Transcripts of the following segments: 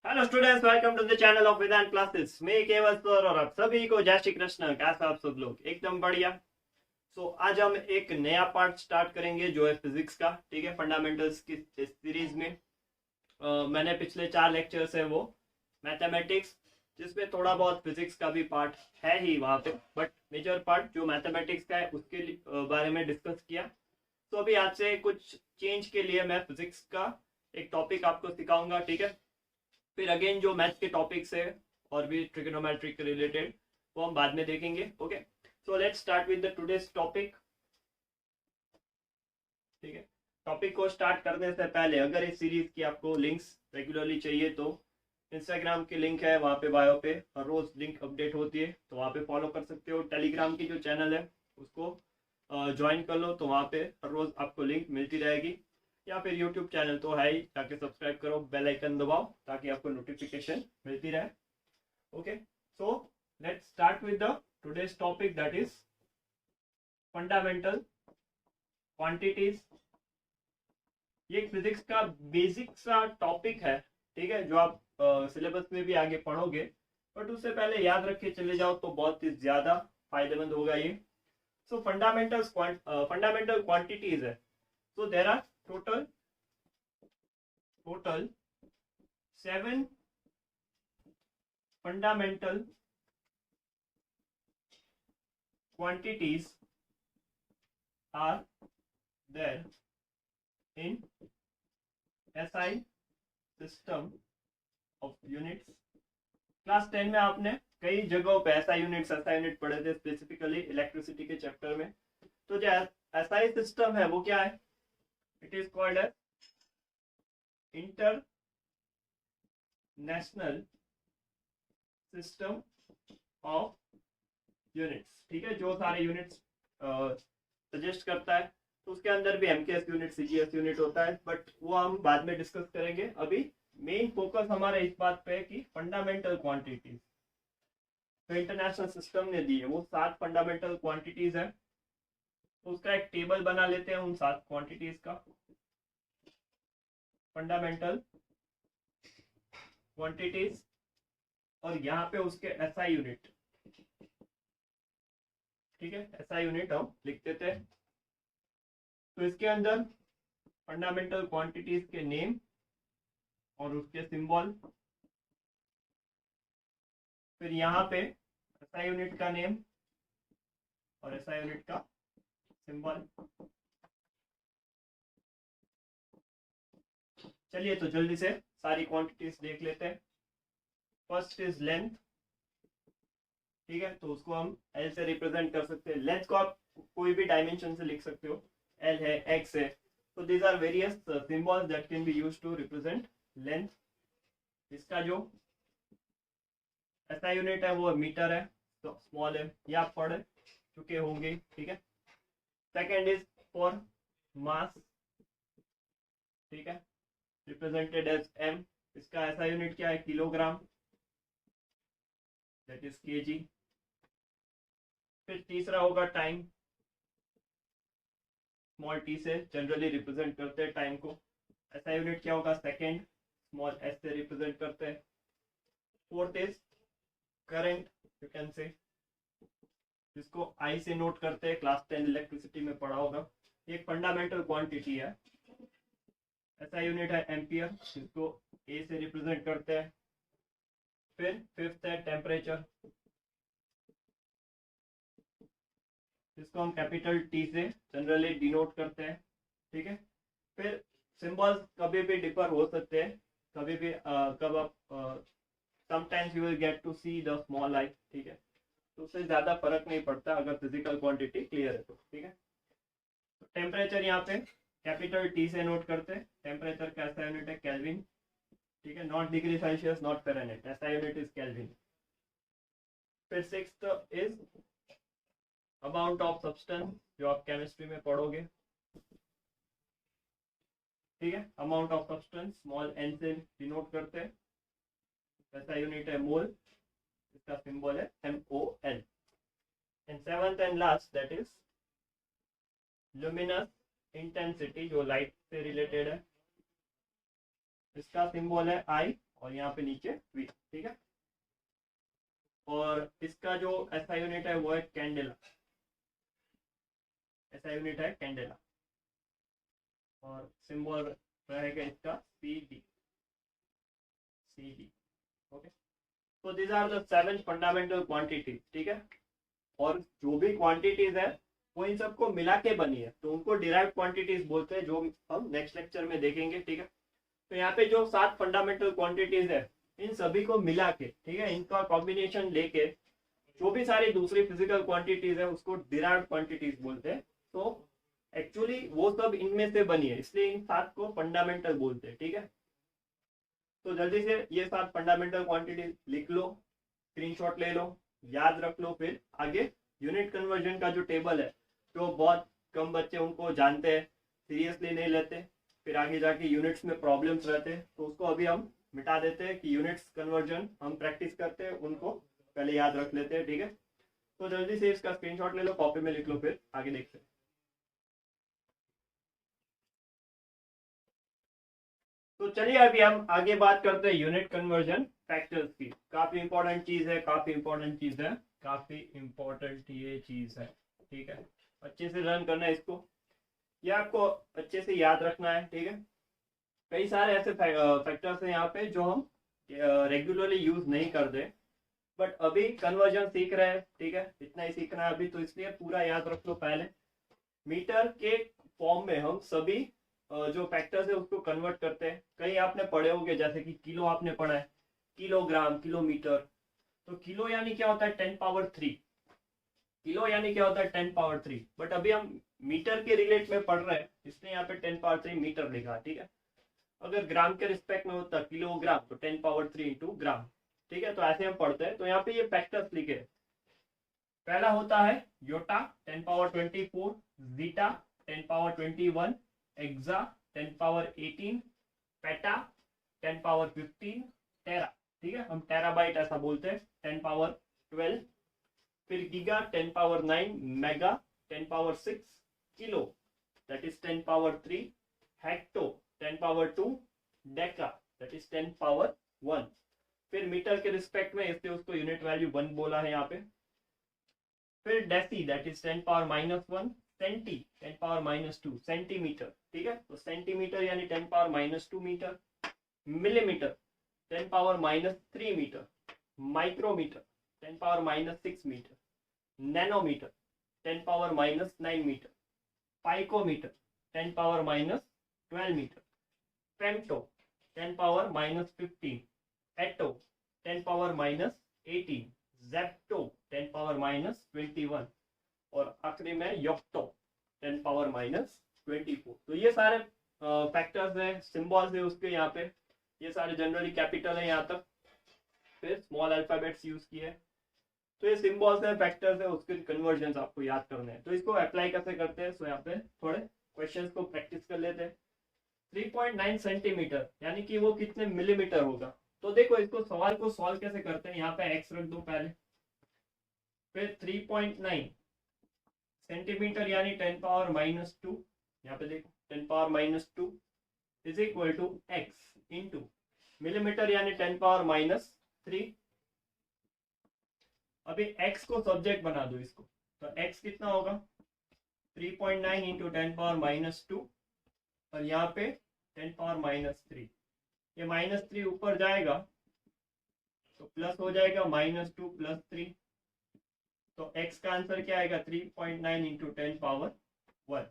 Hello students, welcome to the channel of Vedant classes. मैं Keval sir और आप सभी को जय श्री कृष्ण। कैसे आप सब लोग? एकदम बढ़िया। आज हम एक नया पार्ट स्टार्ट करेंगे जो है फिजिक्स का। ठीक है, फंडामेंटल्स की इस सीरीज में मैंने पिछले 4 लेक्चर्स है वो मैथमेटिक्स, जिसमें थोड़ा बहुत फिजिक्स का भी पार्ट है ही वहाँ पे, बट मेजर पार्ट जो मैथमेटिक्स का है उसके बारे में डिस्कस किया। तो अभी आज से कुछ चेंज के लिए मैं फिजिक्स का एक टॉपिक आपको सिखाऊंगा। ठीक है, फिर अगेन जो मैथ्स के टॉपिक्स है और भी ट्रिग्नोमेट्री के रिलेटेड वो हम बाद में देखेंगे। Okay, so let's start with the today's topic. ठीक है, टॉपिक को स्टार्ट करने से पहले अगर इस सीरीज की आपको लिंक्स रेगुलरली चाहिए तो इंस्टाग्राम की लिंक है वहाँ पे बायो पे, हर रोज लिंक अपडेट होती है तो वहाँ पे फॉलो कर सकते हो। टेलीग्राम की जो चैनल है उसको ज्वाइन कर लो तो वहाँ पे हर रोज आपको लिंक मिलती रहेगी, या फिर यूट्यूब चैनल तो है ही, जाके सब्सक्राइब करो, बेल आइकन दबाओ ताकि आपको नोटिफिकेशन मिलती रहे। Okay, so let's start with the today's topic, that is fundamental quantities. ये फिजिक्स का बेसिक सा टॉपिक है। ठीक है, जो आप सिलेबस में भी आगे पढ़ोगे, बट उससे पहले याद रख के चले जाओ तो बहुत ही ज्यादा फायदेमंद होगा ये। सो फंडामेंटल क्वांटिटीज है। So there are total 7 fundamental quantities are there in SI system of units। Class 10 में आपने कई जगहों पे SI यूनिट पढ़े थे, स्पेसिफिकली इलेक्ट्रिसिटी के चैप्टर में। तो जो SI सिस्टम है वो क्या है? It is called as international system of units. ठीक है, जो सारे यूनिट्स सजेस्ट करता है, तो उसके अंदर भी एमकेएस यूनिट, सीजीएस यूनिट होता है, बट वो हम बाद में डिस्कस करेंगे। अभी मेन फोकस हमारा इस बात पे है कि फंडामेंटल क्वांटिटीज तो इंटरनेशनल सिस्टम ने दी है, वो 7 फंडामेंटल क्वांटिटीज है। तो उसका एक टेबल बना लेते हैं उन 7 क्वांटिटीज का। फंडामेंटल क्वांटिटीज, और यहाँ पे उसके एसआई यूनिट। ठीक है, एसआई यूनिट हम लिख देते हैं। तो इसके अंदर फंडामेंटल क्वांटिटीज के नेम और उसके सिंबल, फिर यहाँ पे एसआई यूनिट का नेम और एसआई यूनिट का सिंबल। चलिए तो जल्दी से सारी क्वांटिटीज देख लेते हैं। First is length. ठीक है, तो उसको हम एल से रिप्रेजेंट कर सकते हैं। लेंथ को आप कोई भी डायमेंशन से लिख सकते हो, एल है, एक्स है, तो these are various symbols that can be used to represent length. इसका जो एसआई यूनिट है वो मीटर है, तो स्मॉल है, ये आप पढ़ चुके होंगे। ठीक है, सेकेंड इज फॉर मास। ठीक है, रिप्रेजेंटेड एज एम। इसका एसआई यूनिट क्या है? Kilogram, that is KG. फिर तीसरा होगा टाइम, स्मॉल टी से जनरली रिप्रेजेंट करते हैं टाइम को। एसआई यूनिट क्या होगा? सेकेंड, स्मॉल एस से रिप्रेजेंट करते हैं। Fourth is current, you can say, जिसको आई से नोट करते हैं, क्लास 10 इलेक्ट्रिसिटी में पढ़ा होगा। एक फंडामेंटल क्वांटिटी है। एसआई यूनिट है एम्पियर, जिसको ए से रिप्रेजेंट करते हैं। फिर फिफ्थ है टेम्परेचर, जिसको हम कैपिटल टी से जनरली डिनोट करते हैं। ठीक है, फिर सिंबल्स कभी भी डिफर हो सकते हैं, कभी भी कब आप sometimes you will get to see the small I. ठीक है, तो उससे ज्यादा फर्क नहीं पड़ता अगर फिजिकल क्वांटिटी क्लियर है तो। ठीक है, तो टेम्परेचर यहाँ पे कैपिटल टी से नोट करते हैं। टेम्परेचर का ऐसा यूनिट है केल्विन। ठीक है, not degree Celsius, not Fahrenheit, ऐसा यूनिट इज केल्विन। फिर sixth is amount of substance, जो आप केमिस्ट्री में पढ़ोगे। ठीक है, amount of substance small n से डिनोट करते हैं, ऐसा यूनिट है मोल, इसका सिंबल है MOL। And seventh and last that is luminous intensity, जो लाइट से रिलेटेड है, इसका सिंबल है I। और यहाँ पे नीचे V, ठीक है। और इसका जो SI यूनिट है वो है कैंडेला, SI यूनिट है कैंडेला, और सिंबल रहेगा इसका CD। ओके, तो these are the 7 fundamental quantities, ठीक है। और जो भी क्वांटिटीज है वो इन सबको मिला के बनी है, तो उनको डिराइव्ड क्वांटिटीज बोलते हैं, जो हम नेक्स्ट लेक्चर में देखेंगे, ठीक है। तो यहाँ पे जो 7 फंडामेंटल क्वांटिटीज है इन सभी को मिला के, ठीक है, इनका कॉम्बिनेशन लेके जो भी सारी दूसरी फिजिकल क्वांटिटीज है उसको डिराइव्ड क्वांटिटीज बोलते हैं। तो एक्चुअली वो सब इनमें से बनी है, इसलिए इन 7 को फंडामेंटल बोलते हैं, ठीक है। तो जल्दी से ये 7 फंडामेंटल क्वांटिटीज लिख लो, स्क्रीनशॉट ले लो, याद रख लो, फिर आगे यूनिट कन्वर्जन का जो टेबल है जो बहुत कम बच्चे उनको जानते हैं, सीरियसली नहीं लेते, फिर आगे जाके यूनिट्स में प्रॉब्लम्स रहते हैं, तो उसको अभी हम मिटा देते हैं कि यूनिट्स कन्वर्जन हम प्रैक्टिस करते हैं, उनको पहले याद रख लेते हैं, ठीक है। तो जल्दी से इसका स्क्रीनशॉट ले लो, कॉपी में लिख लो, फिर आगे देखते हैं। तो चलिए अभी हम आगे बात करते हैं यूनिट कन्वर्जन फैक्टर्स की। काफी इंपॉर्टेंट चीज है, काफी इंपॉर्टेंट चीज है, काफी इंपॉर्टेंट ये चीज है, ठीक है। अच्छे से लर्न करना है इसको, ये आपको अच्छे से याद रखना है, ठीक है। कई सारे ऐसे फैक्टर्स हैं यहाँ पे जो हम रेगुलरली यूज नहीं करते, बट अभी कन्वर्जन सीख रहे हैं, ठीक है, इतना ही सीखना है अभी, तो इसलिए पूरा याद रख लो। पहले मीटर के फॉर्म में हम सभी जो फैक्टर्स है उसको कन्वर्ट करते हैं। कहीं आपने पढ़े होंगे, जैसे कि किलो आपने पढ़ा है, किलोग्राम, किलोमीटर। तो किलो यानी क्या होता है 10 पावर 3, किलो यानी क्या होता है 10 पावर 3, बट अभी हम मीटर के रिलेट में पढ़ रहे हैं, इसलिए यहाँ पे 10 पावर 3 मीटर लिखा, ठीक है। अगर ग्राम के रिस्पेक्ट में होता किलोग्राम तो 10 पावर 3 इंटू ग्राम, ठीक है। तो ऐसे हम पढ़ते हैं, तो यहाँ पे ये फैक्टर्स लिखे। पहला होता है yotta 10 power 24, zetta 10 power 21, exa 10 power 18, peta 10 power 15, tera, ठीक है, हम टेराबाइट ऐसा बोलते हैं, 10 पावर 12, फिर giga 10 power 9, mega 10 power 6, kilo that is 10 power 3, hecto 10 power 2, Deka that is 10 power 1। फिर मीटर के रिस्पेक्ट में इसलिए उसको यूनिट वैल्यू 1 बोला है यहाँ पे। फिर deci that is 10 power -1, centi 10 power -2, centimetre, ठीक है, तो सेंटीमीटर यानी 10 power -2 metre. Millimetre 10 power -3 metre. Micrometre 10 power -6 metre. Nanometre 10 power -9 metre. Picometre 10 power -12 metre. Femto 10 power -15। Atto 10 power -18। Zepto 10 power -21, और आखिरी में योक्टो 10 पावर -24। तो ये सारे फैक्टर्स हैं, सिंबल्स है उसके यहाँ पे, ये सारे जनरली कैपिटल है यहाँ तक, फिर स्मॉल अल्फाबेट्स यूज किए। तो ये सिंबल्स है, फैक्टर्स है, उसके कन्वर्जन आपको याद करने हैं। तो इसको अप्लाई कैसे करते हैं, सो यहाँ पे थोड़े क्वेश्चंस को प्रैक्टिस कर लेते हैं। 3.9 सेंटीमीटर यानी कि वो कितने मिलीमीटर होगा। तो देखो इसको सवाल को सॉल्व कैसे करते हैं, यहाँ पे एक्स रख दो पहले, फिर 3.9 सेंटीमीटर यानी 10 पावर -2, यहाँ पे देखो 10 power -2 is equal to x into millimetre यानी 10 पावर -3। अभी x को सब्जेक्ट बना दो इसको, तो x कितना होगा 3.9 इंटू 10 पावर -2, और यहाँ पे 10 पावर -3, ये -3 ऊपर जाएगा तो प्लस हो जाएगा -2 + 3, तो x का आंसर क्या आएगा 3.9 इंटू 10 पावर 1।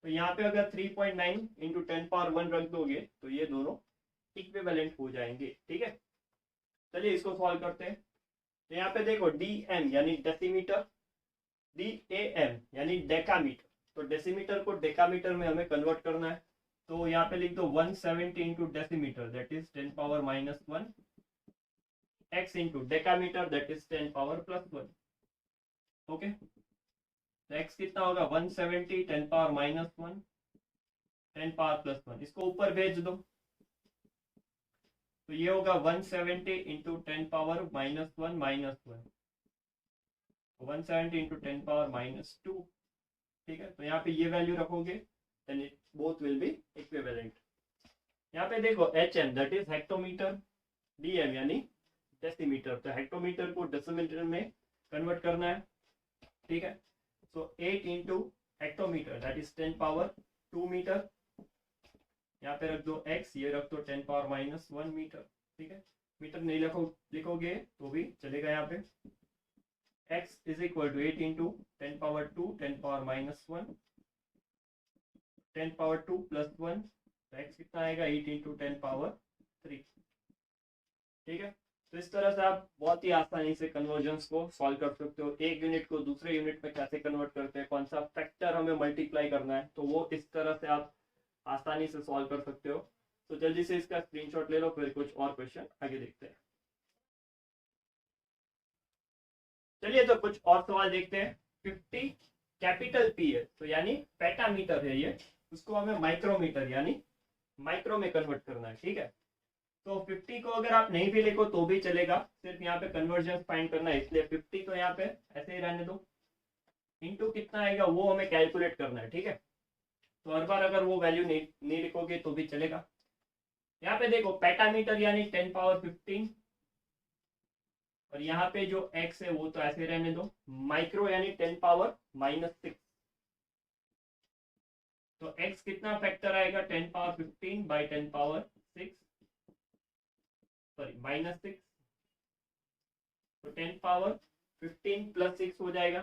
तो यहाँ पे अगर 3.9 इंटू 10 पावर 1 रख दोगे तो ये दोनों इक्विवेलेंट हो जाएंगे, ठीक है। चलिए इसको सॉल्व करते हैं। तो यहाँ पे देखो dm यानी डेसीमीटर, dam यानी डेकामीटर, तो डेसीमीटर को डेकामीटर में हमें कन्वर्ट करना है। तो यहाँ पे लिख दो 170 into decimetre that is 10 power -1, x into decametre that is 10 power +1। Okay, तो x कितना होगा 170 10 पावर -1 10 पावर +1, इसको ऊपर भेज दो, तो ये होगा 170 इंटू 10 पावर -1 -1, 170 इंटू 10 पावर -2, ठीक है। तो यहाँ पे ये वैल्यू रखोगे then it both will be equivalent. यहाँ पे देखो HM that is hectometre, DM यानी डेसीमीटर, तो हेक्टोमीटर को डेसीमीटर में कन्वर्ट करना है, ठीक है। So 8 into hectometre that is 10 power 2 metre, यहाँ पे रख दो x, ये रख दो 10 पावर माइनस 1 मीटर, ठीक है। मीटर नहीं लिखोगे तो भी चलेगा। यहाँ पे x is equal to 8 into 10 power 2 10 power minus 1, 10 power 2 plus 1, तो x कितना आएगा 8 इंटू 10 पावर 3, ठीक है। तो इस तरह से आप बहुत ही आसानी से कन्वर्जन्स को सॉल्व कर सकते हो। एक यूनिट को दूसरे यूनिट में कैसे कन्वर्ट करते हैं, कौन सा फैक्टर हमें मल्टीप्लाई करना है, तो वो इस तरह से आप आसानी से सॉल्व कर सकते हो। तो जल्दी से इसका स्क्रीनशॉट ले लो, फिर कुछ और क्वेश्चन आगे देखते हैं। चलिए तो कुछ और सवाल देखते हैं। 50 कैपिटल P है, तो यानी पेटामीटर है ये, उसको हमें माइक्रोमीटर यानी माइक्रो में कन्वर्ट करना है, ठीक है। तो 50 को अगर आप नहीं भी लिखो तो भी चलेगा, सिर्फ यहाँ पे कन्वर्जन फाइंड करना है, इसलिए 50 को यहाँ पे ऐसे ही रहने दो। इंटू कितना आएगा वो हमें कैलकुलेट करना है, ठीक है। तो हर बार अगर वो वैल्यू नहीं लिखोगे तो भी चलेगा। यहाँ पे देखो पेटामीटर यानी 10 पावर 15, और यहाँ पे जो x है वो तो ऐसे रहने दो। माइक्रो यानी 10 पावर माइनस 6, तो x कितना फैक्टर आएगा 10 power 15 by 10 power 6, sorry minus 6, तो 10 पावर 15 प्लस 6 हो जाएगा,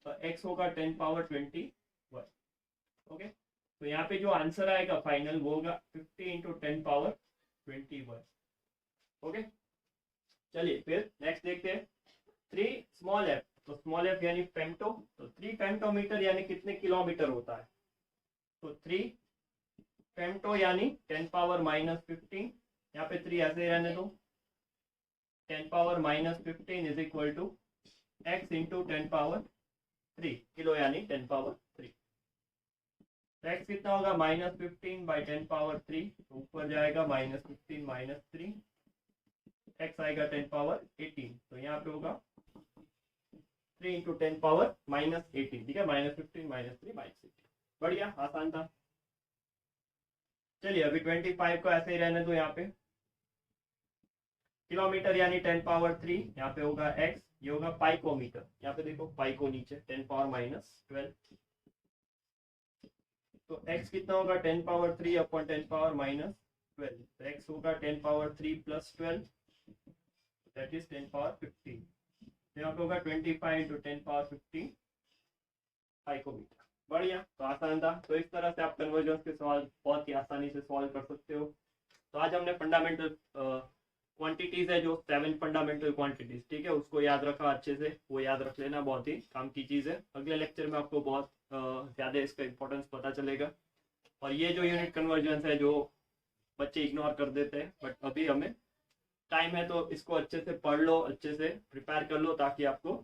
तो x होगा 10 पावर 21, ओके। तो यहाँ पे जो आंसर आएगा फाइनल वो होगा 50 इंटू 10 पावर 21, ओके। चलिए फिर नेक्स्ट देखते हैं। 3 स्मॉल एफ, तो स्मॉल एफ यानी फेम्टो, तो 3 फेम्टोमीटर यानी कितने किलोमीटर होता है, तो 3 फेम्टो यानी 10 पावर माइनस 15, यहाँ पे 3 ऐसे रहने दो। 10 power minus 15 is equal to x into 10 power 3, kilo यानी 10 पावर 3, x कितना होगा माइनस 15 बाई 10 पावर 3, तो ऊपर जाएगा माइनस 15 माइनस 3, x आएगा 10 पावर 18, तो यहाँ पे होगा 3 इंटू 10 पावर माइनस 18, ठीक है। माइनस 15 माइनस 3 माइनस 18, बढ़िया आसान था। चलिए अभी 25 को ऐसे ही रहने दो। यहाँ पे किलोमीटर यानी 10 पावर 3, यहाँ पे होगा x, ये होगा पाइकोमीटर, यहाँ पे देखो पाइको नीचे 10 पावर माइनस 12, तो x कितना होगा 10 पावर 3 अपॉन 10 पावर माइनस 12, तो x होगा 10 power 3 plus 12 that is 10 power 15, तो यहाँ पे होगा 25 इंटू 10 पावर 15 पाइकोमीटर, बढ़िया। तो आसान था। तो इस तरह से आप कन्वर्जन के सवाल बहुत ही आसानी से सॉल्व कर सकते हो। तो आज हमने फंडामेंटल क्वांटिटीज है जो 7 फंडामेंटल क्वांटिटीज, ठीक है, उसको याद रखा अच्छे से, वो याद रख लेना, बहुत ही काम की चीज़ है। अगले लेक्चर में आपको बहुत ज़्यादा इसका इंपॉर्टेंस पता चलेगा। और ये जो यूनिट कन्वर्जन है जो बच्चे इग्नोर कर देते हैं, बट अभी हमें टाइम है तो इसको अच्छे से पढ़ लो, अच्छे से प्रिपेयर कर लो, ताकि आपको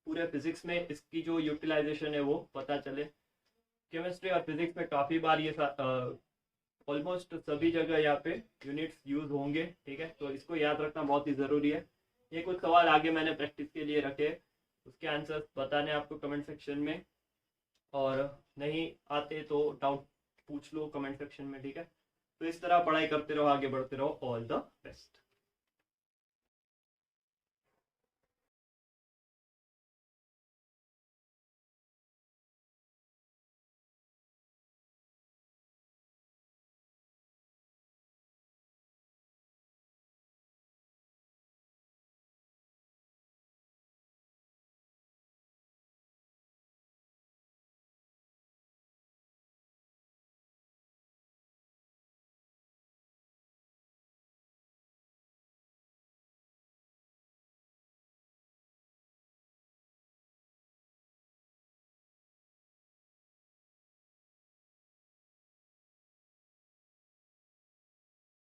पूरे फिजिक्स में इसकी जो यूटिलाइजेशन है वो पता चले। केमिस्ट्री और फिजिक्स में काफ़ी बार ये ऑलमोस्ट सभी जगह यहाँ पे यूनिट्स यूज होंगे, ठीक है। तो इसको याद रखना बहुत ही ज़रूरी है। ये कुछ सवाल आगे मैंने प्रैक्टिस के लिए रखे, उसके आंसर्स बताने आपको कमेंट सेक्शन में, और नहीं आते तो डाउट पूछ लो कमेंट सेक्शन में, ठीक है। तो इस तरह पढ़ाई करते रहो, आगे बढ़ते रहो। All the best.